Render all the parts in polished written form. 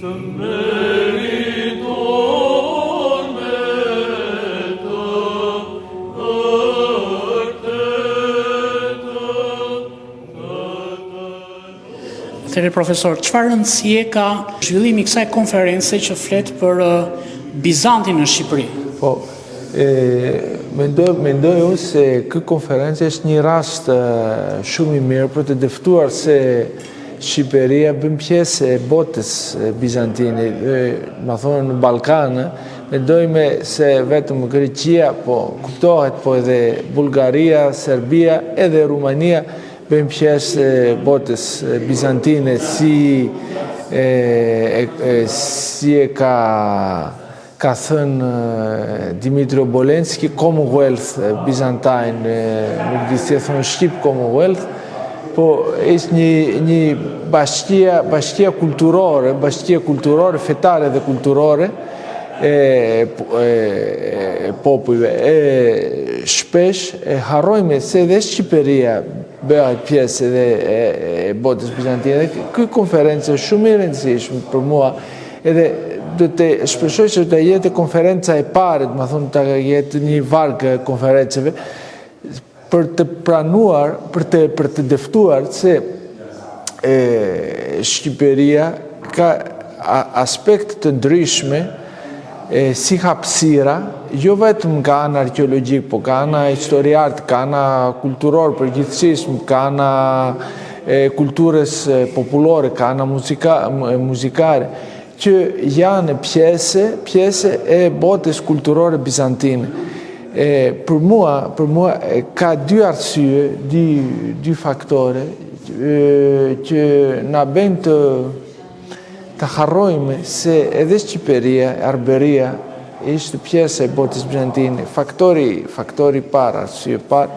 Atëherë profesor, çfarë rëndësie ka zhvillimi i kësaj konference që flet për Bizantin në Shqipëri? Po, mendoj unë se këtë konferencë është një rast shumë i mirë për të dëftuar se Shqipëria bën pjesë e botës bizantine, ma thonë në Ballkanë, mendojme se vetëm Greqia, po kuptohet, po edhe Bullgaria, Serbia, edhe Rumania bën pjesë e botës bizantine, si e ka thënë Dimitri Obolenski, Commonwealth Byzantine, nuk di si e thonë Shqip Commonwealth, po është një bashkia kulturore, fetare dhe kulturore e popujve. Shpesh harrojme se edhe Shqipëria bëhet pjesë edhe e botës bizantine. Kjo konferencë është shumë e rëndësishme për mua, edhe do të shpresoj që të jetë konferenca e parë, më thonë të jetë një varg konferenceve, për të pranuar, për të dëftuar se Shqipëria ka aspekt të ndryshme si hapësira, jo vetëm nga ana arkeologjik, po ka ana historiart, ka ana kulturor përgjithësisht, ka ana kulturës popullore, ka ana muzikare, që janë pjesë e botës kulturore bizantine. Për mua ka dy arsye, dy faktore që na bëjnë të harrojme se edhe Shqipëria, Arberia, ishte pjesë e botës bizantine. Faktori parë, arsye parë,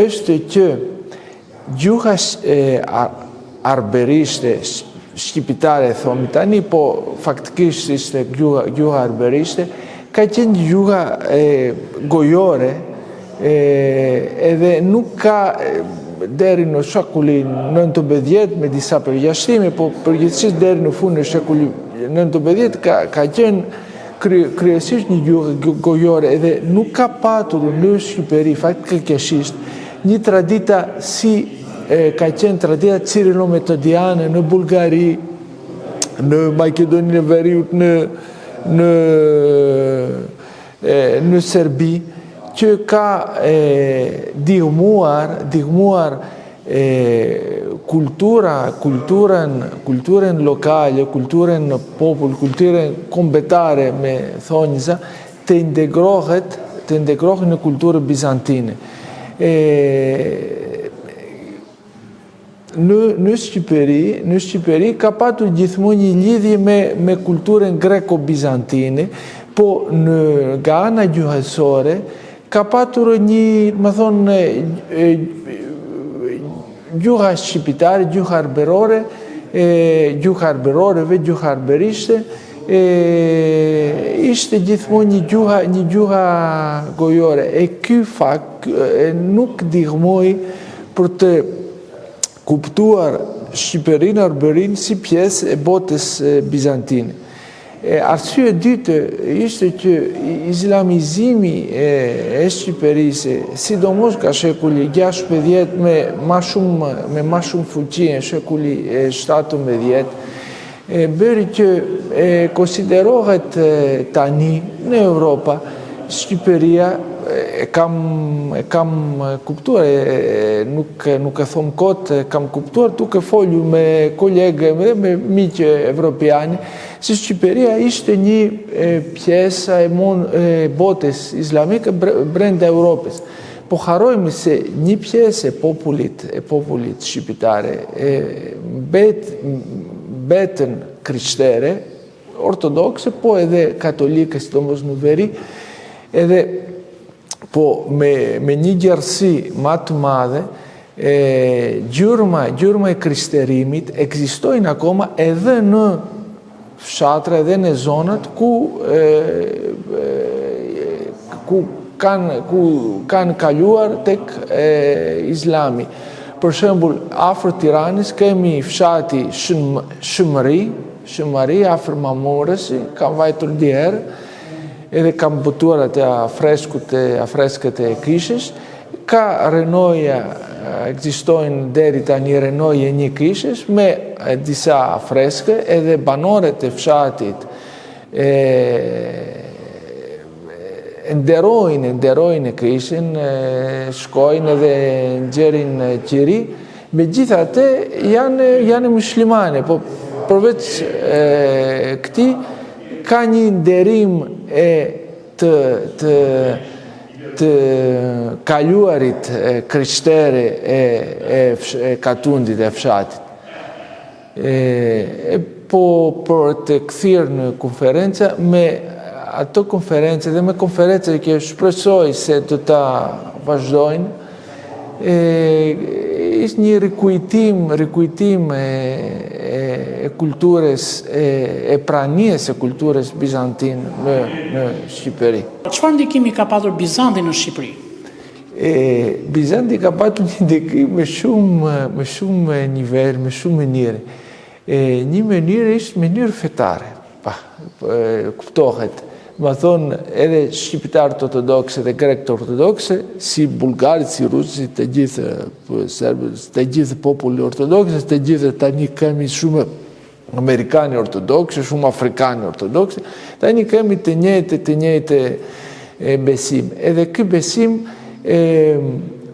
është që gjuha arberishte, shqiptare thomi tani, po faktikisht ishte gjuha arberishte, ka qenë gjuha gojore, edhe nuk ka deri në shekullin 19 me disa përjashtime, po përgjithsisht deri në fund në shekullin 19 ka qenë kryesisht një gjuhë gojore, edhe nuk ka patur në Shqipëri faktikisht një tradita si ka qenë tradita cirilo-metodiane në Bullgari, në Maqedoninë e Veriut, në Serbi, që ka dihmuar kulturën lokale, kulturën popull, kulturën kombetare me thonjza, të integrohet në kulturën bizantine. Në Shqipëri ka patur gjithmonë një lidhje me kulturën greko-bizantine, po nga ana gjuhësore ka patur një, më thonë, gjuha shqiptare, gjuha arberishte, ishte gjithmonë një gjuha gojore. E ky fakt nuk ndihmoi për të kuptuar Shqipërinë, Arbërinë si pjesë e botës bizantine. Arsye dytë ishte që islamizimi e Shqipërisë, sidomos nga shekulli 16 me ma shumë fuqi në shekulli 17, bëri që konsiderohet tani në Europa Shqipëria e kam kuptuar, nuk e thom kot, kam kuptuar duke folju me kolegë dhe me miqë evropiani, se Shqipëria ishte një pjesë e botës islamike brenda Europës. Po harrojmë se një pjesë e popullit shqiptare betën krishtere, ortodokse, po edhe katolike, sidomos në veri, edhe po me një gjerësi ma të madhe, gjurma e krishterimit ekzistojnë akoma edhe në fshatra, edhe në zonat ku kanë kaluar tek Islami. Për shembull, afër Tiranës kemi fshati Shëmëri, Shëmari, afër Mamurës, kam vajtur ndjerë, edhe kam botuar atë afreskët e kishës, ka renoja, ekzistojnë deri tani renoje një kishës me disa freske edhe banorët e fshatit nderojnë kishën, shkojnë edhe nxjerrin qiri, megjithatë janë muslimane, po përveç këtij ka një nderim të kaluarit krishtere e Katundit e fshatit. Po për të kthyer në konferenca, me ato konferencë dhe me konferencë që shpresoj se do ta vazhdojnë, ishte një rikujtim e kulturës, e pranisë e kulturës bizantine në Shqipëri. Çfarë ndikimi ka patur Bizanti në Shqipëri? Bizanti ka patur një ndikim me shumë nivel, me shumë mënyre. Një mënyrë ishte mënyrë fetare, kuptohet. Ma thonë edhe shqiptarët ortodokse dhe grekët ortodokse, si bulgarit, si rusit, të gjithë serbët, të gjithë populli ortodokse, të gjithë tani kemi shumë amerikani ortodokse, shumë afrikani ortodokse, tani kemi të njëjtë besim. Edhe ky besim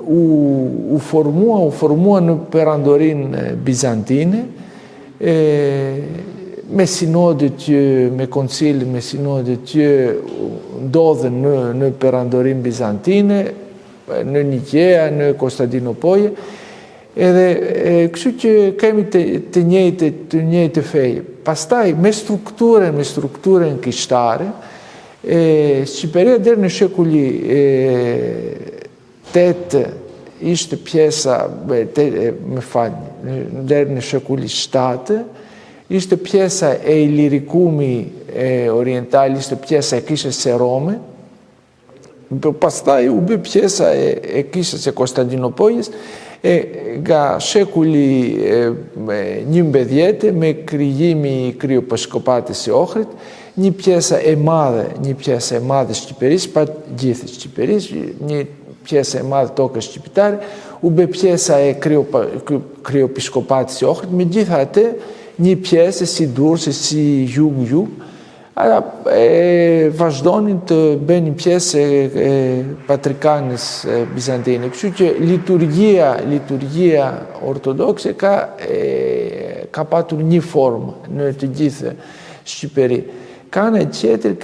u formua në perandorinë bizantine, me sinodit që, me koncilin, me sinodit që ndodhen në perandorinë bizantine, në Nikea, në Konstantinopolje, edhe kështu që kemi të njëjtë feje. Pastaj, me strukturën kishtare, Shqipëria deri në shekulli 8 ishte pjesa, deri në shekulli 7, ishte pjesa e Ilirikumi oriental, ishte pjesa e kishës së Rome, pastaj u bë pjesa e kishës së Konstantinopoljes, nga shekulli 11 me krijimi i kryepiskopatit së Ohrit, një pjesa e madhe Shqipërisë, pa gjithë Shqipërisë, një pjesa e madhe tokës shqiptare, u bë pjesa e kryepiskopatit së Ohrit, megjithatë një pjesë si Durrësi, si jug, vazhdonin të bënin pjesë e patrikanës bizantine. Kështu që liturgjia ortodokse ka patur një formë në të gjithë Shqipëri. Ka në tjetër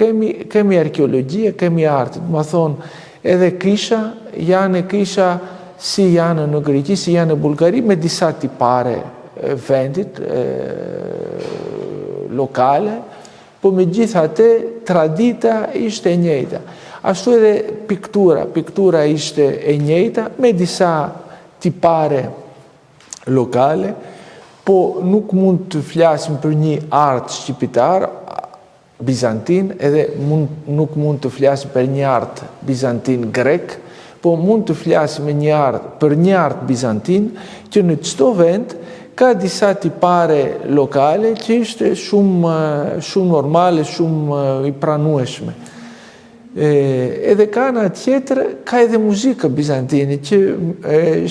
kemi arkeologjia, kemi artë. Ma thonë, edhe kisha si janë në Greqi, si janë në Bullgari, me disa tipare vendit lokale, po me gjithatë tradita ishte e njëjta. Ashtu edhe piktura ishte e njëjta, me disa tipare lokale, po nuk mund të flasim për një art shqipitar, bizantin, edhe nuk mund të flasim për një art bizantin grek, po mund të flasim për një art bizantin, që në çdo vend ka disa tipare lokale që ishte shumë normale, shumë i pranueshme. Edhe ka në tjetër, ka edhe muzika bizantine, që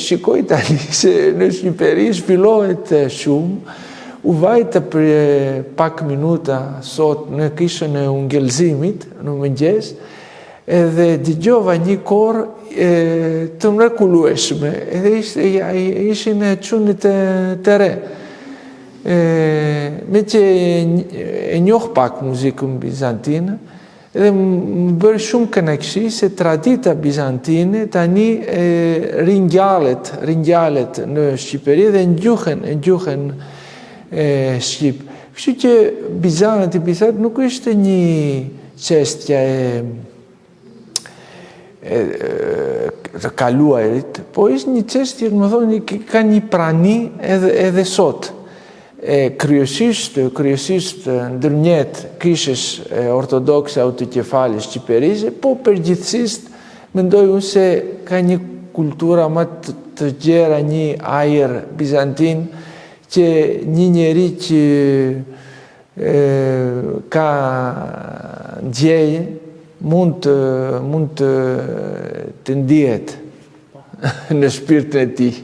shikoj tani se në Shqipëri zhvillohet shumë. U vajta për pak minuta sot në kishën e ungëllëzimit, në mëngjes, edhe dëgjova një kor të mrekullueshme, edhe ishin e çunit të re. Me që e njoh pak muzikën bizantine, edhe më bërë shumë kënaqësi se tradita bizantine tani ringjallet në Shqipëri dhe ngjuhen Shqip. Kështu që Bizanti nuk ishte një çështje të kaluarit, po ishte një çështje, më thonë, ka një prani edhe sot. Kryesisht ndërmjet kishës ortodokse autokefale shqipërisë, po përgjithsisht mendoj unë se ka një kultura më të gjera, një ajër bizantin, që një njeri që ka ndjej, mund të ndihet në shpirtin e tij.